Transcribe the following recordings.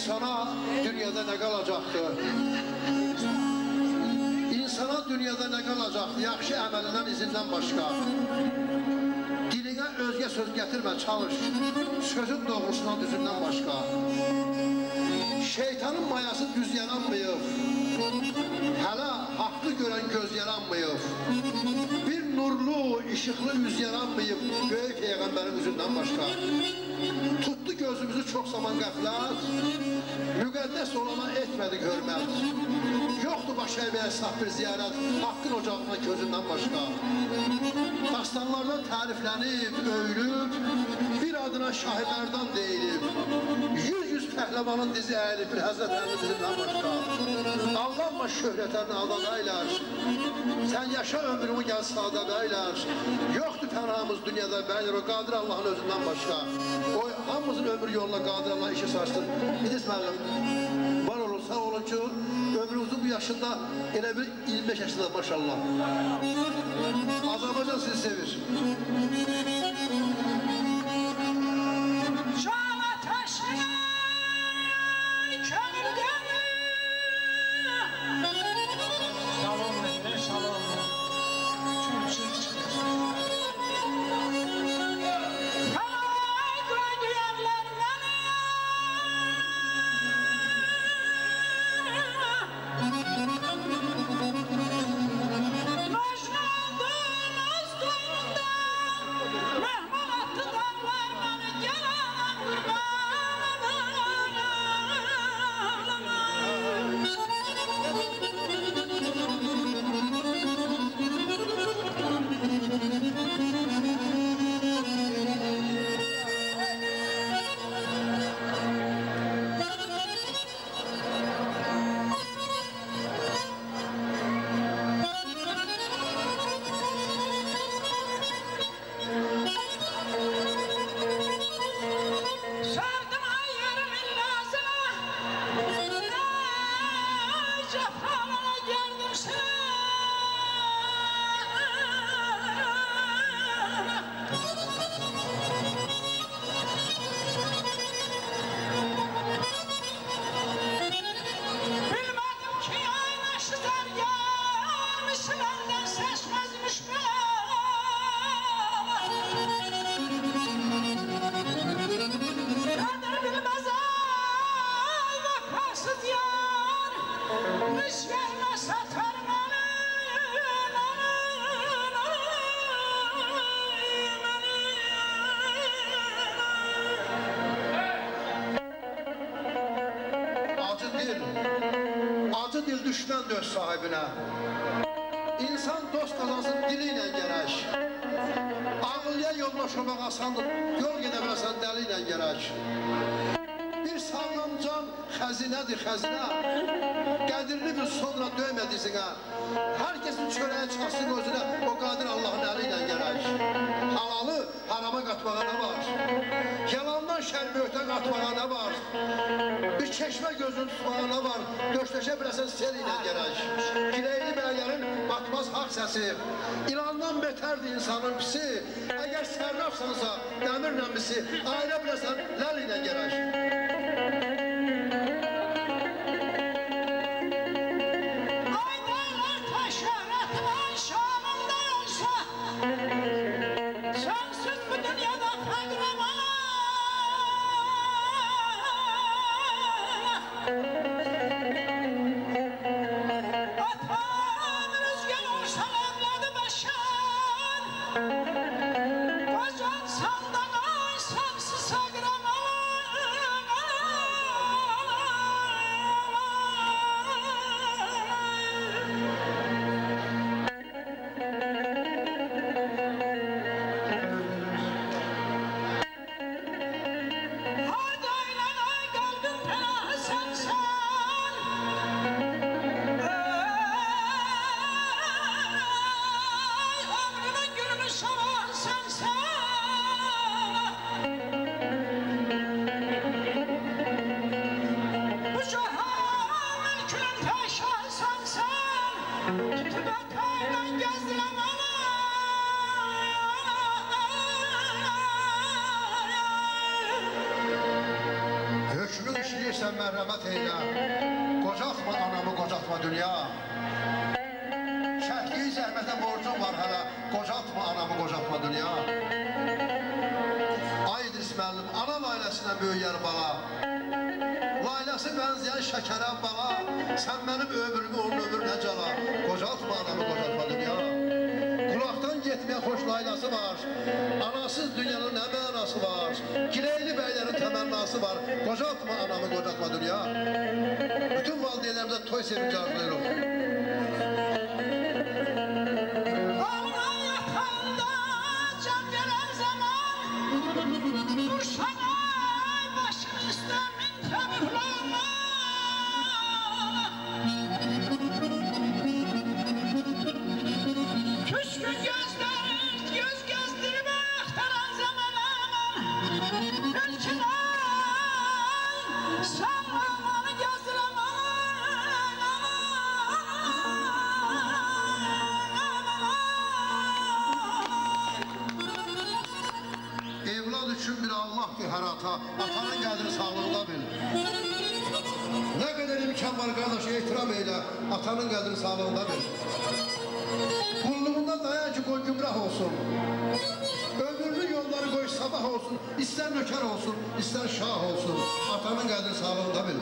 insana dünyada nə qalacaqdır? İnsana dünyada nə qalacaqdır? Yaxşı əməlindən, izindən başqa. Dilinə özgə söz gətirmə, çalış. Sözün doğrusundan, düzündən başqa. Şeytanın mayası düz yaranmayıb. Hələ haqqı görən göz yaranmayıb. Bir nurlu, işıqlı yüz yaranmayıb. Böyük Peyğəmbərin üzündən başqa. Tutdu gözümüzü çox zaman qəflət. Müqəddəs olana etmədik hörmət. Yoxdur baş əyməyə saf bir ziyarət. Haqqın ocağından gözündən başqa. Dastanlardan təriflənib, öyülüb, bir adına şahidlərdən deyilib. Yüz pəhləvanın dizi əyilib bir Həzrət Əli dizindən başqa. Aldanma şöhrətlərini aldan əylər. Sən yaşa ömrümü gəl sadə bəylər. Yoxdur pənahımız dünyada bəylər, o qadir Allahın özündən başqa. O hamımızın ömür yoluna qadir Allah işi saçsın. İdris müəllim, var olun, sağ olun ki, ömrümüzün bu yaşında elə bir 25 yaşında maşallah. Azərbaycan sizi sevir. Şala taşına kömür gönlü. Şalom ne şalom. Halay koydu yerler beni. Acı dil düşmən öz sahibinə. İnsan dost qazansın dili ilə gərək. Ağıllıya yoldaş olmaq asandır, yol gedə biləsən dəli ilə gərək. Bir sağlam can xəzinədir xəzinə. Qədirli bir sonra döymə dizinə. Hər kəsin çörəyə çıxasın özünə, o qadir Allahın əli ilə gərək. Halalı harama qatmağa nə var? Yalandan şərböhtə qatmağa nə var? Bir çeşmə gözünü tutmağa nə var? Döşləşə biləsən sel ilə gərək. Gileyli bəylərin batmaz haq səsi. İlandan betərdir insanın pisi. Əgər sərrafsansa dəmirlə misi, ayrə biləsən ləl ilə gərək. Sensiz bu dünyada kahraman. Atam rüzgar olsa evladı beşer. Kocan sandan sensiz kahraman. bilirsən mərhəmət eylə. Qocatma anamı, qocatma dünya. Şərtliyi zəhmətə borcum var hələ. Qocatma anamı, qocatma dünya. Ay İdris müəllim, ana layləsinə böyüyər bala. Layləsi bənzəyən şəkərə bala. Sən mənim ömrümü, onun ömrünə cala. Qocatma anamı, qocatma dünya. Qulaqdan getməyə xoş layləsi var. Anasız dünyanın nə mənası var. Gireyli bəylərin təmənnası var. Qocatma anamı, qocatma dünya. Bütün valideynlərimizə toy sevinci arzulayırım. Ağla yatağında can veren zaman Uşağa başın üstə min təbirlama Küskün gözler göz gezdirme aktaran zaman aman Ülkün ay sallamanı gezdireman Evlad üçün bir Allah ki hər ata, atanın qədrini sağlığında bil. Nə qədər imkan var qardaş, ehtiram eylə, atanın qədrini sağlığında bil. Qulluğunda dayan ki, qoy gümrah olsun. Ömürlü yolları qoy sabah olsun, istər nökər olsun, istər şah olsun. Atanın qədrini sağlığında bil.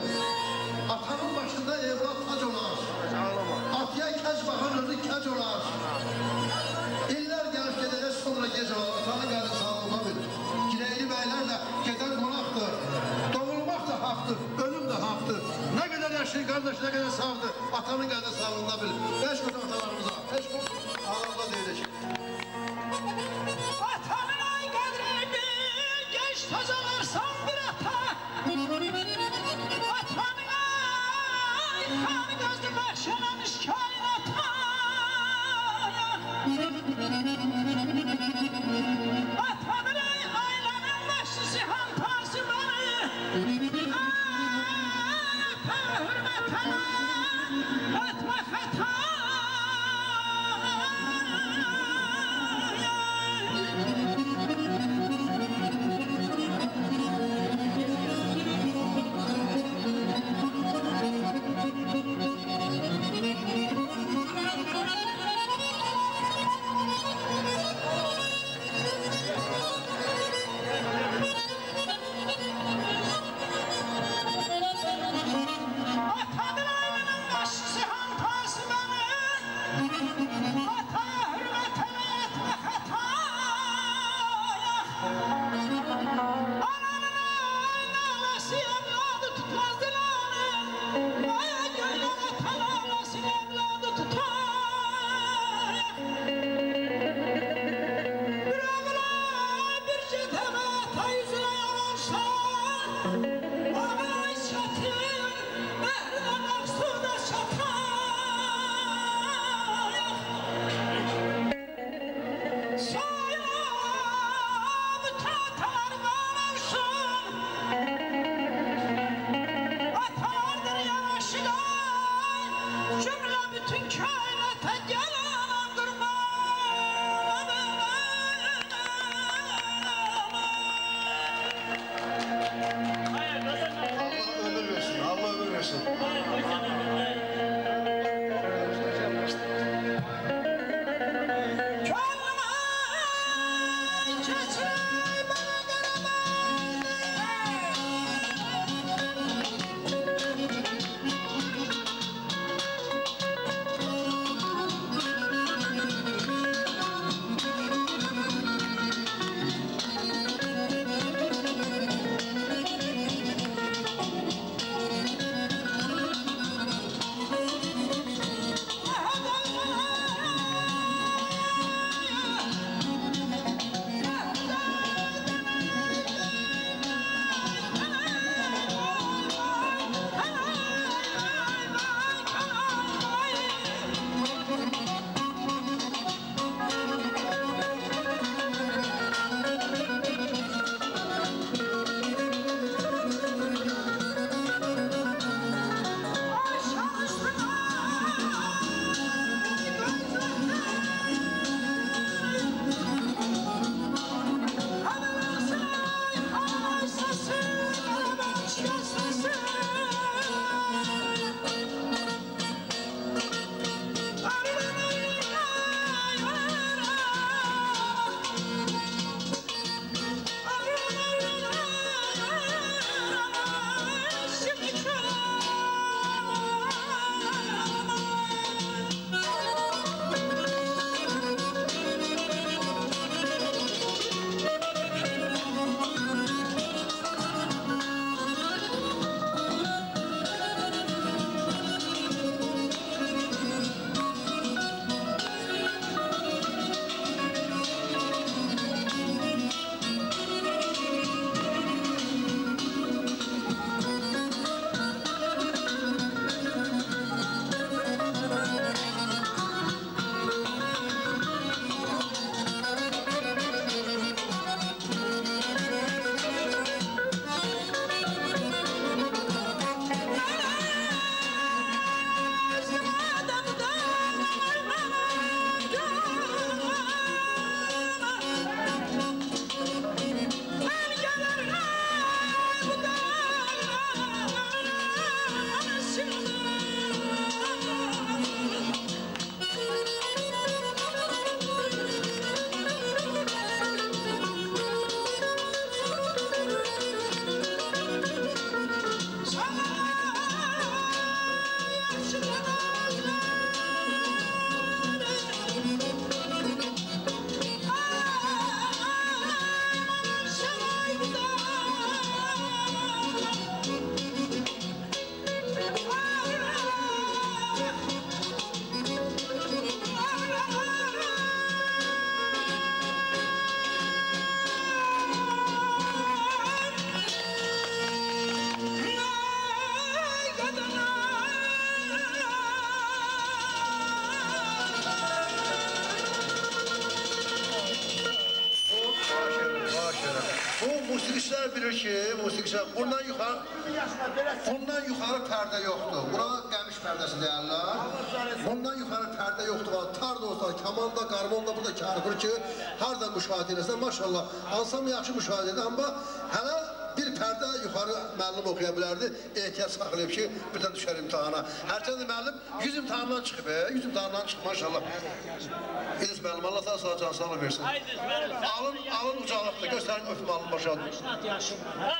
Atanın başında evlad tac olar. Atıya kəc baxan özü kəc olar. İllər gəlib gedərək sonra gec olar, atanın qədrini sağlığında bil. Gireyli bəylərlə gedən qonaqdır. Doğulmaq da haqdır, ölüm də haqdır. Nə qədər yaşlı qardaş, nə qədər sağdır, atanın qədrini sağlığında bil. Beş qoca atalarımıza, beş qoca analarımıza deyirik. Atanın ay qədrini bil, genç tacalarsan bir ata Atanın ay kanı gözlü bəxşələmiş kainata Atanın ay ailənin məşçisi hantası bəni Hürmətənə etmə xəta ki, musiqisi, bundan yuxarı pərdə yoxdur. Buna qəmiş pərdəsi deyərlər. Bundan yuxarı pərdə yoxdur. Tar da olsa, kaman da, qarmon da burada karıqır ki, harada müşahidə edirsən, maşallah, ansam yaxşı müşahidə edir, amma hələ bir pərdə yuxarı müəllim oxuya bilərdi, ehtiyac saxlayıb ki, birdən düşər imtihana. Hərçəndə müəllim 100 imtihandan çıxıb, 100 imtihandan çıxıb, maşallah. İdris müəllim, Allah sağ sağ can sağlıq versin. Alın ucalıqdır, göstərin öpüm alın başadır.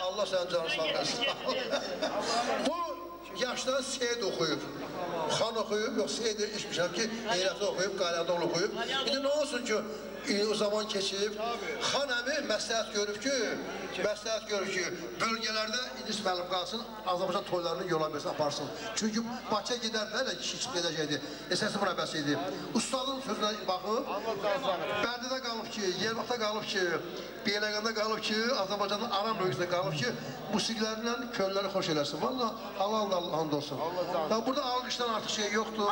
Allah sənin canı sağ versin. Bu yaşdan Seyid oxuyub, Xan oxuyub, yox Seyid işmişəm ki, Heyrəti oxuyub, Qalyadol oxuyub. İndi nə olsun ki, o zaman keçib, Xan əmi məsləhət görüb ki, bölgələrdə İdris müəllim qalsın, Azərbaycan toylarını yola versin, aparsın. Çünki Bakıya gedərlər, kişi gedəcəkdi, əsası buna bəs idi. Ustadın sözünə baxıb, Bərdədə qalıb ki, Yervaxtda qalıb ki, Beyləqəndə qalıb ki, Azərbaycanın Aram bölgəsində qalıb ki, musiqilərlə könülləri xoş eləsin. Valla, halal da Allah'ın olsun. Burada alqışdan artıq şey yoxdur.